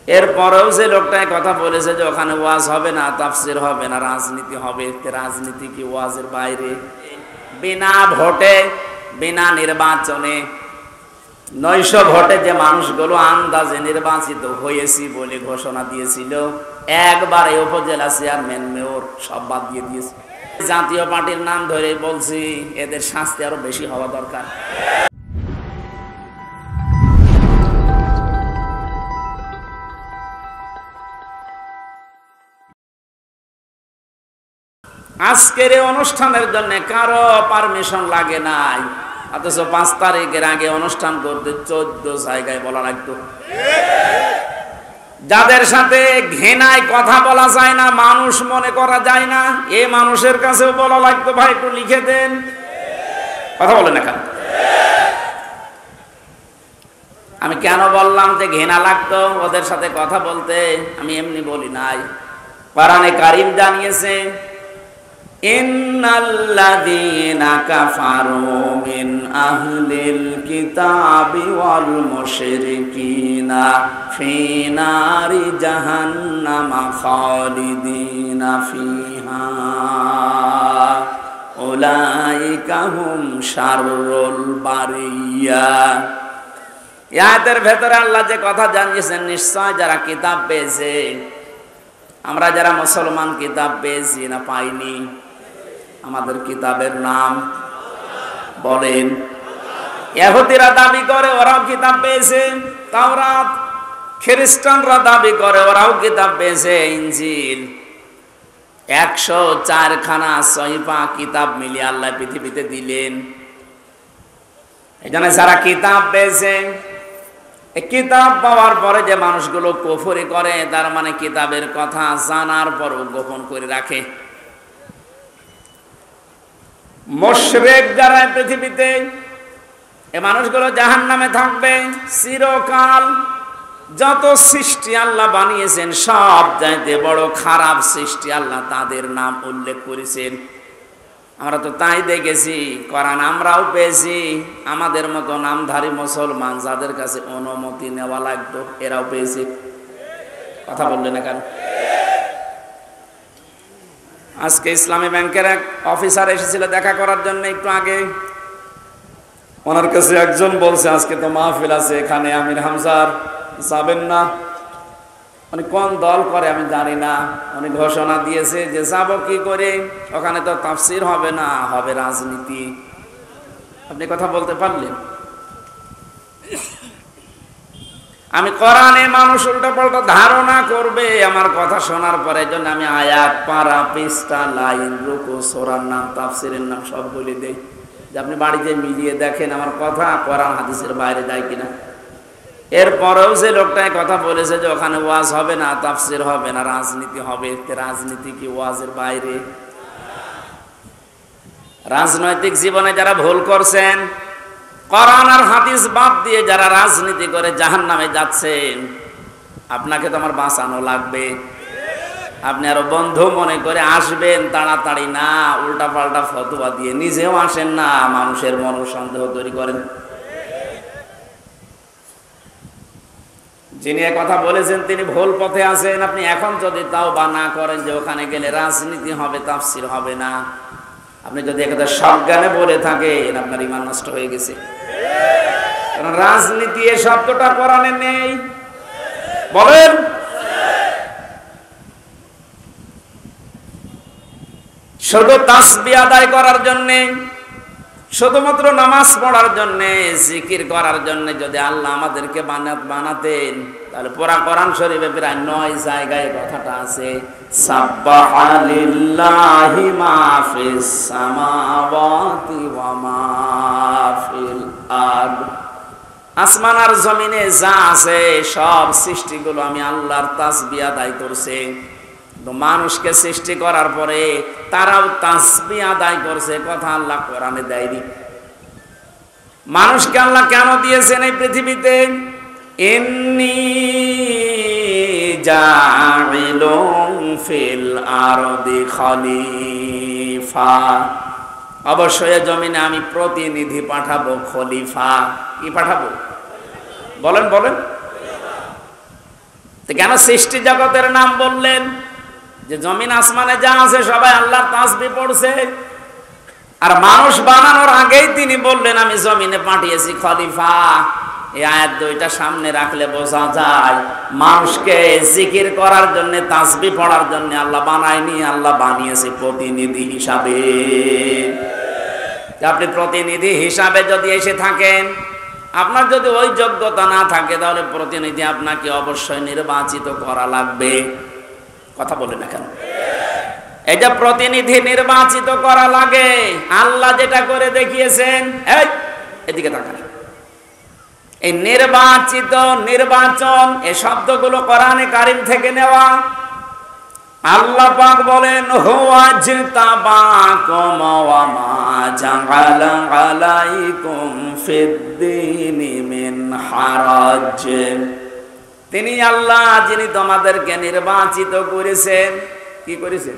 এরপরেও যে লোকটাই কথা বলেছে যে ওখানে ওয়াজ হবে না, তাফসির হবে না, রাজনীতি হবে, রাজনীতি কি ওয়াজের বাইরে? বিনা ভোটে, বিনা নির্বাচনে, 900 ভোটে যে মানুষগুলো আন্দাজে নির্বাচিত হয়েছি বলে ঘোষণা দিয়েছিল, একবার এই উপজেলা চেয়ারম্যান, মেয়র সব বাদ দিয়ে দিয়েছে। জাতীয় পার্টির নাম ধরে বলছি, এদের শাস্তি আরো বেশি হওয়া দরকার। আজকের এই অনুষ্ঠানের জন্য কারো পারমিশন লাগে নাই, অথচ 5 তারিখের আগে অনুষ্ঠান করতে 14 জায়গায় বলা লাগতো। যাদের সাথে ঘৃণায় কথা বলা যায় না, মানুষ মনে করা যায় না, এই মানুষের কাছেও বলা লাগতো, ভাই একটু লিখে দেন। কথা বলেন না কেন? আমি কেন বললাম যে ঘৃণা লাগতো ওদের সাথে কথা বলতে? আমি এমনি বলি নাই, কোরআনে কারীম জানিয়েছে, ইন্নাল্লাযীনা কাফারু মিন আহলিল কিতাবি ওয়াল মুশরিকিনা ফি নারি জাহান্নামা খালিদিনা ফিহা উলাইকা হুম শাররুল বারিয়া। এই আয়াতের ভেতরে আল্লাহ যে কথা জানিয়েছেন, নিশ্চয় যারা কিতাব পেয়েছে, আমরা যারা মুসলমান কিতাব পেয়েছি না পাইনি? আমাদের কিতাবের নাম বলেন। ইহুদিরা দাবি করে ওরাও কিতাব পেয়েছে তাওরাত, খ্রিস্টানরা দাবি করে ওরাও কিতাব পেয়েছে ইনজিল। 104 খানা সহিফা কিতাব মিলিয়ে আল্লাহ পৃথিবীতে দিলেন। এখানে যারা কিতাব পেয়েছে, এই কিতাব পাওয়ার পরে যে মানুষগুলো কুফরি করে, তার মানে কিতাবের কথা জানার পরও গোপন করে রাখে। মুশরিক যারা পৃথিবীতে, এই মানুষগুলো জাহান্নামে থাকবে চিরকাল। যত সৃষ্টি আল্লাহ বানিয়েছেন সব চাইতে বড় খারাপ সৃষ্টি আল্লাহ তাদের নাম উল্লেখ করেছেন। আমরা তো তাই দেখেছি, কোরআন আমরাও পেয়েছি। আমাদের মতো নামধারী মুসলমান যাদের কাছে অনুমতি নেওয়া লাগতো, এরাও পেয়েছে। কথা বললেন না কেন? আজকে ইসলামী ব্যাংকের এক অফিসার এসেছিল দেখা করার জন্য একটু আগে। ওনার কাছে একজন বলছে, আজকে তো মাহফিল আছে এখানে, আমির হামজার যাবেন না? উনি কোন দল করে আমি জানি না, উনি ঘোষণা দিয়েছে যে যাব কি করে, ওখানে তো তাফসির হবে না, হবে রাজনীতি। আপনি কথা বলতে পারলেন? আমি কোরআনে মানুষ উল্টো পাল্টা ধারণা করবে আমার কথা শোনার পরে, জন্য আমি আয়াত, পারা, পৃষ্ঠা, লাইন, রুকু, সূরার নাম, তাফসিরের নাম সব বলে দেই, যে আপনি বাড়িতে মিলিয়ে দেখেন আমার কথা কোরআন হাদিসের বাইরে যায় কিনা। এরপরেও যে লোকটাই কথা বলেছে যে ওখানে ওয়াজ হবে না, তাফসির হবে না, রাজনীতি হবে, রাজনীতি কি ওয়াজের বাইরে? রাজনৈতিক জীবনে যারা ভুল করছেন, কোরআন আর হাদিস বাদ দিয়ে যারা রাজনীতি করে জাহান্নামে যাচ্ছেন, আপনাকে তো আমার বাঁচানো লাগবে। আপনি আরো বন্ধু মনে করে আসবেন তাড়াতাড়ি না, উল্টা পাল্টা ফতোয়া দিয়ে নিজেও আসেন না, মানুষের মন সন্দেহ তৈরি করেন। যিনি কথা বলেছেন তিনি ভুল পথে আছেন। আপনি এখন যদি তাওবা না করেন যে ওখানে গেলে রাজনীতি হবে, তাফসির হবে না, আপনি যদি একদা সজ্ঞানে বলে থাকেন, আপনার ঈমান নষ্ট হয়ে গেছে। কারণ রাজনীতি এই শব্দটা কোরআনে নেই। বলেন, শুধু তাসবিহ আদায় করার জন্যে, শুধুমাত্র নামাজ পড়ার জন্যে, জিকির করার জন্য যদি আল্লাহ আমাদেরকে বানাতেন, তাহলে পুরা কোরআন শরীফে প্রায় 9 জায়গায় কথাটা আছে, সাব্বাহা লিল্লাহি মা ফিস সামাওয়াতি ওয়া মা ফিল আরদ। আসমান আর জমিনে যা আছে সব সৃষ্টিগুলো আমি আল্লাহর তাসবিহ আদায় করছে। তো মানুষকে সৃষ্টি করার পরে তারাও তাসবিহ আদায় করছে, কথা আল্লাহ কোরআনে দেয়নি। মানুষকে আল্লাহ কেন দিয়েছেন এই পৃথিবীতে? ইন্নী জাইলুন ফিল আরদি খলিফা, অবশ্যই জমিনে আমি প্রতিনিধি পাঠাবো, খলিফা। কি পাঠাবো? বলেন বলেন। কেন সৃষ্টি জগতের নাম বললেন? যে জমিন আসমানে যা আছে সবাই আল্লাহর তাসবিহ পড়ছে। আর মানুষ বানানোর আগেই তিনি বললেন আমি জমিনে পাঠিয়েছি খলিফা। এই আয়াত দুইটা সামনে রাখলে বোঝা যায় মানুষকে জিকির করার জন্য, তাসবিহ পড়ার জন্য আল্লাহ বানায়নি, আল্লাহ বানিয়েছে প্রতিনিধি হিসাবে। আপনি প্রতিনিধি হিসাবে যদি এসে থাকেন, আপনার যদি ওই যোগ্যতা না থাকে, তাহলে প্রতিনিধি আপনাকে অবশ্যই নির্বাচিত করা লাগবে। কথা বলে না কেন? এই যে প্রতিনিধি নির্বাচিত করা লাগে, আল্লাহ যেটা করে দেখিয়েছেন, এই এদিকে তাকান, এই নির্বাচিত, নির্বাচন, এই শব্দগুলো কোরআনে কারীম থেকে নেওয়া। আল্লাহ পাক বলেন হুয়া জিতাবাকুম ওয়া মা জাআলা আলাইকুম ফিদ্দীনি মিন হারাজ। তিনি আল্লাহ যিনি তোমাদেরকে নির্বাচিত করেছেন। কি করেছেন?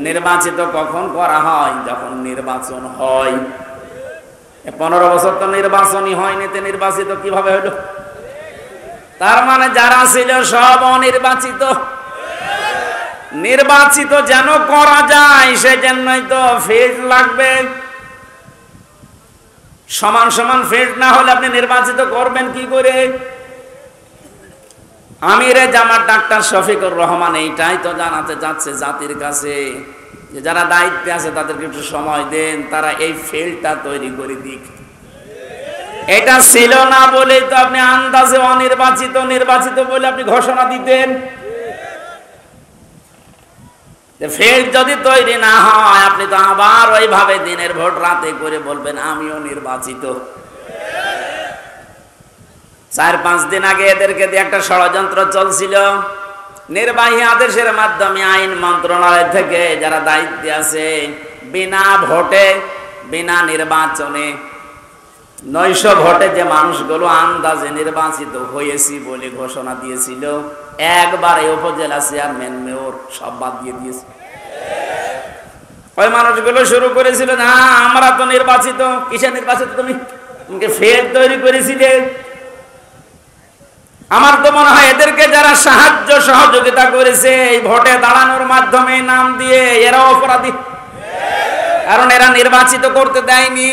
নির্বাচিত কখন করা হয়? যখন নির্বাচন হয়। 15 বছর তো নির্বাচনই হয়নি, তো নির্বাচিত কিভাবে হলো? তার মানে যারা ছিল সব অনির্বাচিত। নির্বাচিত যেন করা যায় সেজন্যই তো ফিল্ড লাগবে। সমান সমান ফিল্ড না হলে আপনি নির্বাচিত করবেন কি করে? আমিরে জামাত ডাক্তার শফিকুর রহমান এইটাই তো জানাতে যাচ্ছে জাতির কাছে, যে যারা দায়িত্বে আছে তাদেরকে একটু সময় দেন, তারা এই ফিল্ডটা তৈরি করে দিক। এটা ছিল না বলেই তো আপনি আন্দাজে অনির্বাচিত, নির্বাচিত বলে আপনি ঘোষণা দিতেন। ফিল্ড যদি তৈরি না হয়, আপনি তো আবার ওইভাবে দিনের ভোট রাতে করে বলবেন আমিও নির্বাচিত। 4-5 দিন আগে এদেরকে দিয়ে একটা ষড়যন্ত্র চলছিল। নির্বাহী আদেশের মাধ্যমে আইন মন্ত্রণালয় থেকে যারা দায়িত্বে আছে, বিনা ভোটে, বিনা নির্বাচনে, 900 ভোটে যে মানুষগুলো আন্দাজে নির্বাচিত হয়েছি বলে ঘোষণা দিয়েছিল, একবারে উপজেলা চেয়ারম্যান, মেয়র সব বাদ দিয়ে দিয়েছে। ওই মানুষগুলো শুরু করেছিল, না আমরা তো নির্বাচিত। কিসে নির্বাচিত? তুমি ফের তৈরি করেছিলে। আমার তো মনে হয় এদেরকে যারা সাহায্য সহযোগিতা করেছে এই ভোটে দাঁড়ানোর মাধ্যমে নাম দিয়ে, এরা অপরাধী, কারণ এরা নির্বাচিত করতে দেয়নি।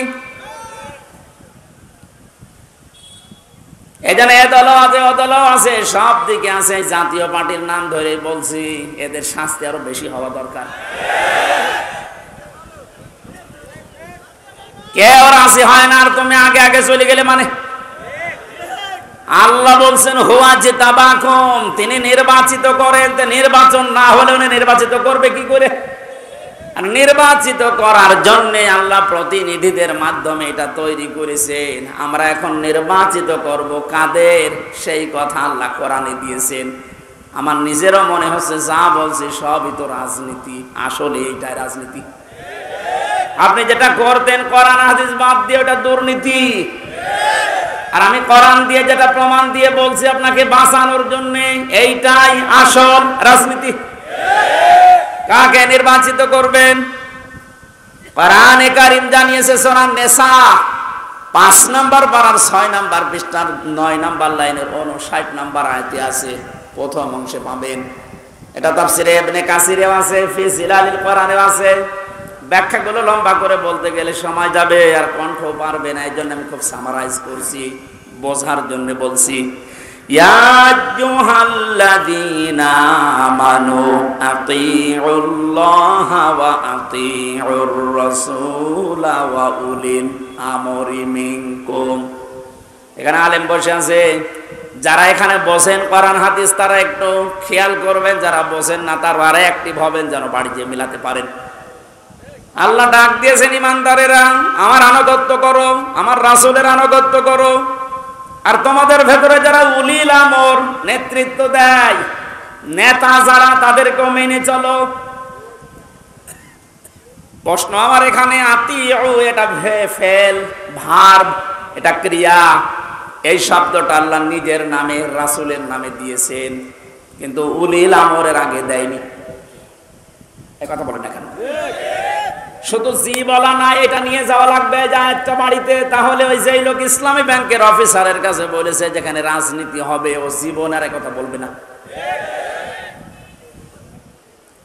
এজন্য এ দল আছে, ও দল আছে, সব দিকে আছে। জাতীয় পার্টির নাম ধরে বলছি, এদের শাস্তি আরো বেশি হওয়া দরকার। কেউ রাজি হয় না, আর তুমি আগে আগে চলে গেলে মানে। আল্লাহ বলছেন হুয়া জিতাবাকুম, তিনি নির্বাচিত করেন। নির্বাচন না হলে উনি নির্বাচিত করবে কি করে? আর নির্বাচিত করার জন্য আল্লাহ প্রতিনিধিদের মাধ্যমে এটা তৈরি করেছেন। আমরা এখন নির্বাচিত করব কাদের, সেই কথা আল্লাহ কোরআনে দিয়েছেন। আমার নিজেরও মনে হচ্ছে যা বলছি সবই তো রাজনীতি। আসলে এইটাই রাজনীতি। আপনি যেটা করতেন কোরআন হাদিস বাদ দিয়ে, ওটা দুর্নীতি। আর আমি কোরআন দিয়ে যেটা প্রমাণ দিয়ে বলছি আপনাকে বাঁচানোর জন্য, এইটাই আসল রাজনীতি। কাকে নির্বাচিত করবেন? কোরআনে কারীম জানিয়েছে সূরা নিসা 5 নম্বর পারার 6 নম্বর পৃষ্ঠার 9 নম্বর লাইনের 59 নম্বর আয়াতে আছে, প্রথম অংশে পাবেন। এটা তাফসিরে ইবনে কাসিরেও আছে, ফি জিলালিল কোরআনেও আছে। ব্যাখ্যাগুলো লম্বা করে বলতে গেলে সময় যাবে, আর কণ্ঠ পারবে না। এইজন্য আমি খুব সামারাইজ করছি, বোঝার জন্য বলছি। ইয়া আইয়ুহাল্লাযীনা আমানু আতিউল্লাহা ওয়া আতিউর রাসূলা ওয়া উলিল আমরি মিনকুম। এখানে আলেম বসে আছে, যারা এখানে বসেন কোরআন হাদিস তারা একটু খেয়াল করবেন, যারা বসেন না তারা আরে অ্যাক্টিভ হবেন, যেন বাড়ি যেয়ে মিলাতে পারেন। আল্লাহ ডাক দিয়েছেন ইমানদারেরা, আমার আনুগত্য করো, আমার রাসূলের আনুগত্য করো। আর তোমাদের ভেতরে যারা উলিল আমর, নেতৃত্ব দেয়, নেতা যারা, তাদেরকেও মেনে চলো। প্রশ্ন আমার এখানে, আতিউ এটা ফেল, ভার্ব, এটা ক্রিয়া। এই শব্দটা আল্লাহ নিজের নামে, রাসূলের নামে দিয়েছেন, কিন্তু উলিল আমরের আগে দেয়নি। এই কথা বলেন না কেন? শুধু জি বলা না, এটা নিয়ে যাওয়া লাগবে যা একটা বাড়িতে, তাহলে ওই যে লোক ইসলামী ব্যাংকের অফিসারের কাছে বলেছে যেখানে রাজনীতি হবে ও জীবনের কথা বলবে না।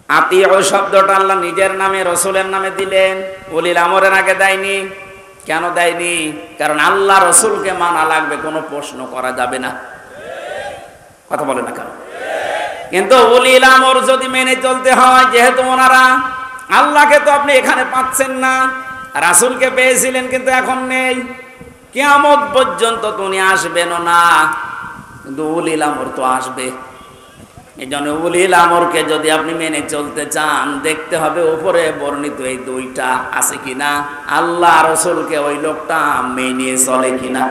আতিউ শব্দটা আল্লাহ নিজের নামে রসুলের নামে দিলেন, উলিল আমরের আগে দেয়নি। কেন দেয়নি? কারণ আল্লাহ রসুলকে মানা লাগবে, কোনো প্রশ্ন করা যাবে না। কথা বলে না কেন? কিন্তু উলিল আমর যদি মেনে চলতে হয়, যেহেতু ওনারা আল্লাহকে তো আপনি এখানে পাচ্ছেন না, রাসূলকে পেয়েছিলেন কিন্তু এখন নেই, কিয়ামত পর্যন্ত তো উনি আসবেনও না, কিন্তু উলিল আমর তো আসবে। এই জন্য উলিল আমরকে যদি আপনি মেনে চলতে চান, দেখতে হবে উপরে বর্ণিত এই দুইটা আছে কিনা, আল্লাহ রসুলকে ওই লোকটা মেনে চলে কিনা।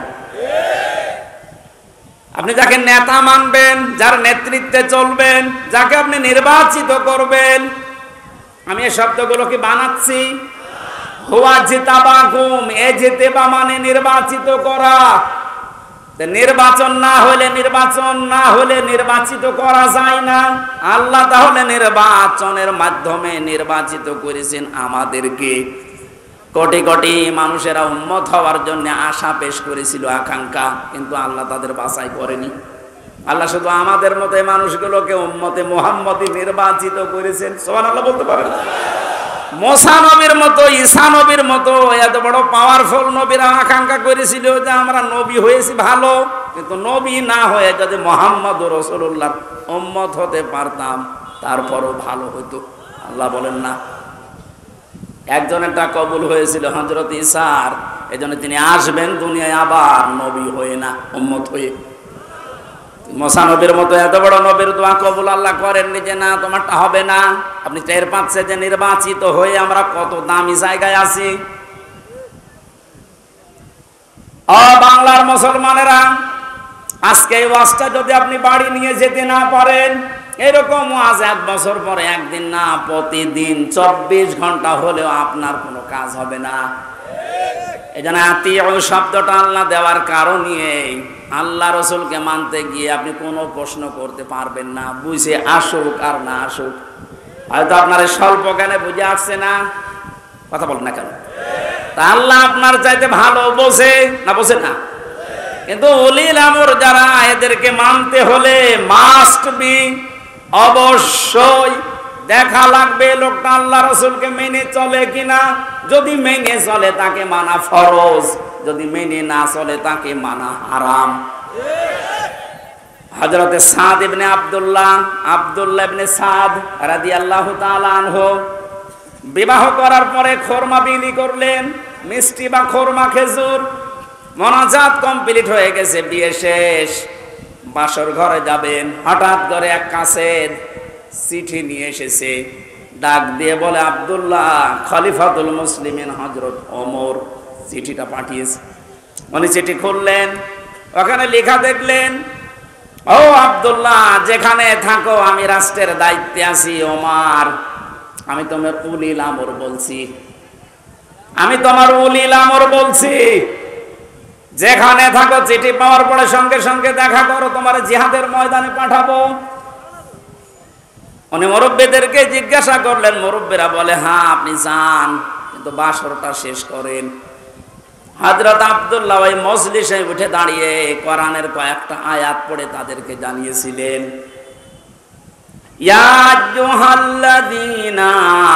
আপনি যাকে নেতা মানবেন, যার নেতৃত্বে চলবেন, যাকে আপনি নির্বাচিত করবেন, আমি এই শব্দগুলো কি বানাচ্ছি? হুয়া জিতাবাকুম, এ জিতেবা মানে নির্বাচিত করা। নির্বাচন না হলে নির্বাচিত করা যায় না। আল্লাহ তাহলে নির্বাচনের মাধ্যমে নির্বাচিত করেছেন আমাদেরকে। কোটি কোটি মানুষেরা উম্মত হওয়ার জন্য আশা পেশ করেছিল, আকাঙ্ক্ষা, কিন্তু আল্লাহ তাদের বাছাই করেনি। আল্লাহ শুধু আমাদের মতো মানুষগুলোকে উম্মতে মুহাম্মদী নির্বাচিত করেছেন। সুবহানাল্লাহ বলতে পারেন? মুসা নবীর মতো, ঈসা নবীর মতো এত বড় পাওয়ারফুল নবীরা আকাঙ্ক্ষা করেছিল যে আমরা নবী হয়েছি ভালো, কিন্তু নবী না হয়ে যদি মুহাম্মদ রাসূলুল্লাহর উম্মত হতে পারতাম তারপরও ভালো হতো। আল্লাহ বলেন না? একজনেরটা কবুল হয়েছিল হযরত ঈসার, এজন্য তিনি আসবেন দুনিয়ায় আবার নবী হয়ে না, উম্মত হয়ে। মুসা নবীর মতো এত বড় নবীর দোয়া কবুল আল্লাহ করেননি যে না তোমারটা হবে না। আপনি টের পাচ্ছেন যে নির্বাচিত হয়ে আমরা কত দামি জায়গায় আছি। ও বাংলার মুসলমানেরা, আজকে এই ওয়াজটা যদি আপনি বাড়ি নিয়ে যেতে না পারেন, এরকম ওয়াজ এক বছর পরে একদিন না, প্রতিদিন 24 ঘন্টা হলেও আপনার কোনো কাজ হবে না। এই জন্য আতিউ শব্দটা আল্লাহ দেওয়ার কারণে আল্লাহ রসুলকে মানতে গিয়ে আপনি কোনো প্রশ্ন করতে পারবেন না, বুঝে আসুক আর না আসুক। হয়তো আপনার স্বল্প জ্ঞানে বুঝে আসছে না, কথা বলেন না কেন? তা আল্লাহ আপনার চাইতে ভালো বোঝে না, বোঝে না? কিন্তু উলিল আমর যারা, এদেরকে মানতে হলে মাস্ট বি, অবশ্যই দেখা লাগবে লোকটা আল্লাহ রসুলকে মেনে চলে কিনা। যদি মেনে চলে তাকে মানা ফরজ, যদি মেনে না চলে তাকে মানা হারাম। হযরত সাদ ইবনে আব্দুল্লাহ ইবনে সাদ রাদিয়াল্লাহু তাআলা আনহু বিবাহ করার পরে খোরমা বিলি করলেন, মিষ্টি বা খোরমা খেজুর। মোনাজাত কমপ্লিট হয়ে গেছে, বিয়ে শেষ, বাসর ঘরে যাবেন, হঠাৎ করে এক কাছের চিঠি নিয়ে এসেছে, ডাক দিয়ে বলে আব্দুল্লাহ খলিফাতুল মুসলিমিন হযরত ওমর চিঠিটা পাঠিয়েছে। উনি চিঠি খুললেন, ওখানে লেখা দেখলেন, ও আব্দুল্লাহ যেখানে থাকো আমি রাষ্ট্রের দায়িত্বে আছি, ওমর আমি তোমার উলিল আমর বলছি, আমি তোমার উলিল আমর বলছি, যেখানে থাকো চিঠি পাওয়ার পরে সঙ্গে সঙ্গে দেখা করো, তোমার জিহাদের ময়দানে পাঠাবো। উনি মুরব্বীদেরকে জিজ্ঞাসা করলেন, মুরব্বীরা বলে হ্যাঁ আপনি যান, কিন্তু বাসরটা শেষ করেন। হযরত আব্দুল্লাহ ওই মজলিসে উঠে দাঁড়িয়ে কোরআনের কয়েকটা আয়াত পড়ে তাদেরকে জানিয়েছিলেন, ইয়া আইয়ুহাল্লাযীনা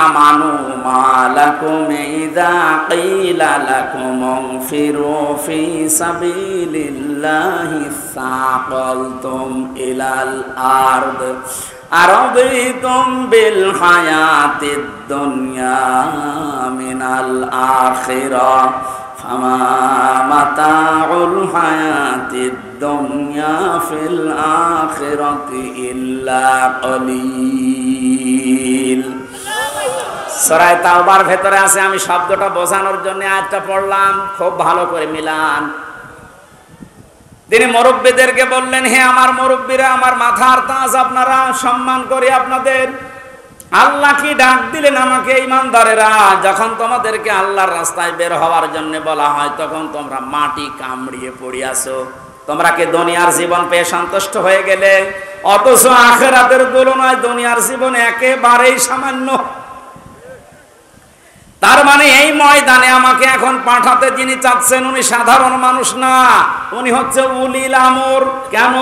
আমানু মা লাকুম ইযা ক্বিলা লাকুম ইনফিরু ফি সাবিলিল্লাহি সাকালতুম ইলাল আরদ আরাদিতুম বিল হায়াতিদ দুনিয়া মিনাল আখিরাহ ফামা মাতাউল হায়াতিদ দুনিয়া ফিল আখিরাতি ইল্লা কলিল। সূরা তাওবার ভেতরে আছে, আমি শব্দটা বোঝানোর জন্য আয়াতটা পড়লাম, খুব ভালো করে মিলান। তিনি মুরব্বীদেরকে বললেন, হে আমার মুরব্বীরা, আমার মাথার তাজ, আপনারা সম্মান করি আপনাদের। আল্লাহ কি ডাক দিলেন আমাকে, ঈমানদারেরা, যখন তোমাদেরকে আল্লাহর রাস্তায় বের হওয়ার জন্য বলা হয় তখন তোমরা মাটি কামড়িয়ে পড়ে আছো। তোমরা কি দুনিয়ার জীবন পেয়ে সন্তুষ্ট হয়ে গেলে? অথচ আখিরাতের তুলনায় দুনিয়ার জীবন একেবারেই সামান্য। তার মানে এই ময়দানে আমাকে এখন পাঠাতে যিনি চাচ্ছেন উনি সাধারণ মানুষ না, উনি হচ্ছে উলিল আমর। কেন?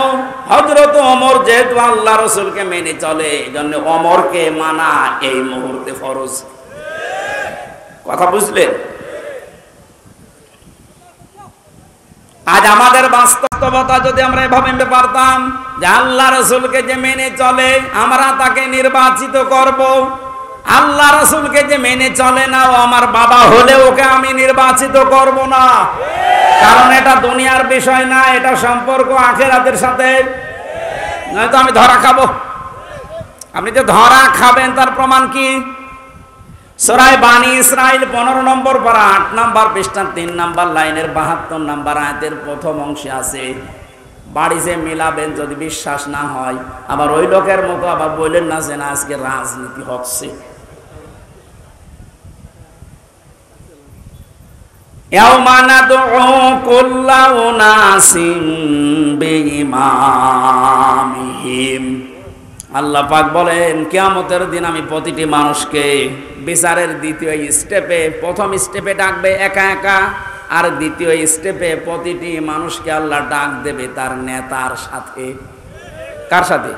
হযরত ওমর যেহেতু আল্লাহ রাসূলকে মেনে চলে, এজন্য ওমরকে মানা এই মুহূর্তে ফরজ। কথা বুঝলেন? আজ আমাদের বাস্তবতা যদি আমরা এভাবে নিতে পারতাম যে আল্লাহ রাসূলকে যে মেনে চলে আমরা তাকে নির্বাচিত করব, আল্লাহ রাসূলকে যে মেনে চলে না ও আমার বাবা হলে ওকে আমি নির্বাচিত করব না, কারণ এটা দুনিয়ার বিষয় না, এটা সম্পর্ক আখিরাতের সাথে। নয়তো আমি ধরা খাবো। আপনি যে ধরা খাবেন তার প্রমাণ কি? সূরা বানী ইসরাঈল 15 নম্বর পারা 8 নম্বর পৃষ্ঠা 3 নম্বর লাইনের 72 নম্বর আয়াতের প্রথম অংশে আছে, বাড়িতে মিলাবেন যদি বিশ্বাস না হয়। আবার ওই লোকের মতো আবার বললেন না যে না আজকে রাজনীতি হচ্ছে। ইয়াউমা নাদউ কুল্লা উনাসিম বিইমামিহিম। আল্লাহ পাক বলেন কিয়ামতের দিন আমি প্রতিটি মানুষকে বিচারের দ্বিতীয় স্টেপে, প্রথম স্টেপে ডাকবে একা একা, আর দ্বিতীয় স্টেপে প্রতিটি মানুষকে আল্লাহ ডাক দেবে তার নেতার সাথে। কার সাথে?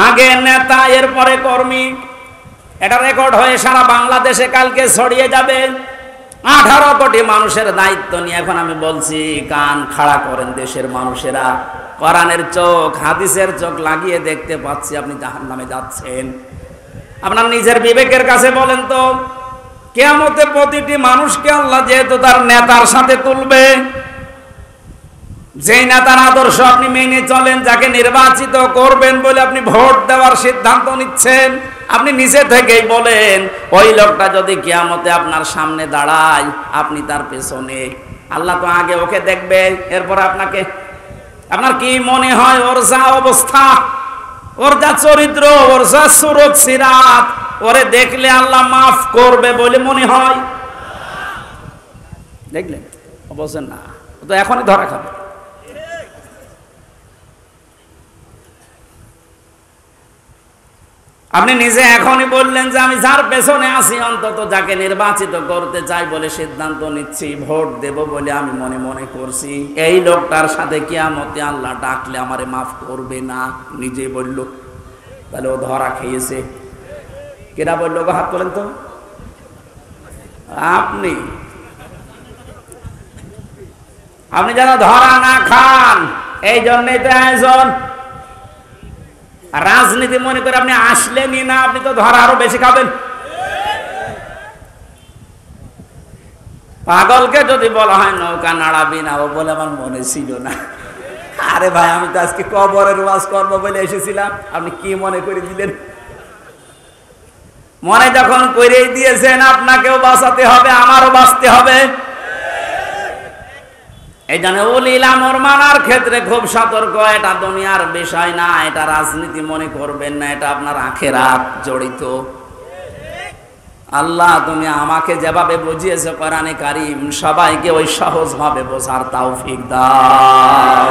আগে নেতা, এরপরে কর্মী। এটা রেকর্ড হয়ে সারা বাংলাদেশে কালকে ছড়িয়ে যাবে। 18 কোটি মানুষের দায়িত্ব নিয়ে এখন আমি বলছি, কান খাড়া করেন দেশের মানুষেরা। কোরআনের চোখ, হাদিসের চোখ লাগিয়ে দেখতে পাচ্ছি আপনি জাহান্নামে যাচ্ছেন। আপনার নিজের বিবেকের কাছে বলেন তো, কিয়ামতে প্রতিটি মানুষকে আল্লাহ যেহেতু তার নেতার সাথে তুলবে, যেই নেতার আদর্শ আপনি মেনে চলেন, যাকে নির্বাচিত করবেন বলে আপনি ভোট দেওয়ার সিদ্ধান্ত নিচ্ছেন, আপনি নিজে থেকেই বলেন ওই লোকটা যদি কিয়ামতে আপনার সামনে দাঁড়ায় আপনি তার পেছনে। আল্লাহ তো আগে ওকে দেখবে, এরপর আপনাকে। আপনার কি মনে হয় ওর যা অবস্থা, ওর যা চরিত্র, ওর যা সুরত সিরাত, ওরে দেখলে আল্লাহ মাফ করবে বলে মনে হয়? দেখলেন? অবশ্যই না, ও তো এখনই ধরা খাবে। আপনি নিজে এখনই বললেন যে আমি যার পেছনে আছি, অন্তত যাকে নির্বাচিত করতে চাই বলে সিদ্ধান্ত নিচ্ছি, ভোট দেব বলে আমি মনে মনে করছি, এই লোকটার সাথে কিয়ামতে আল্লাহ ডাকলে আমারে মাফ করবে না, নিজে বলল। তাহলে ও ধরা খেয়েছে। কেরা বললো গো? হাত তোলেন তো। আপনি আপনি যেন ধরা না খান, এই জন্যই তো আয়োজন। রাজনীতি মনে করে আপনি আসলেনই না, আপনি তো ধরা আরো বেশি খাবেন। পাগলকে যদি বলা হয় নৌকা নাড়াবি না, ও বলে আমার মনে ছিল না। আরে ভাই, আমি তো আজকে কবরের ওয়াজ করবো বলে এসেছিলাম, আপনি কি মনে করে দিলেন? মনে যখন করেই দিয়েছেন, আপনাকেও বাঁচাতে হবে, আমারও বাঁচতে হবে। এই জন্য উলিল আমর মানার ক্ষেত্রে খুব সতর্ক। এটা দুনিয়ার বিষয় না, এটা রাজনীতি মনে করবেন না, এটা আপনার আখিরাত জড়িত। আল্লাহ তুমি আমাকে যেভাবে বুঝিয়েছো কোরআনে কারীম, সবাইকে ওই সহজ ভাবে বোঝার তৌফিক দাও।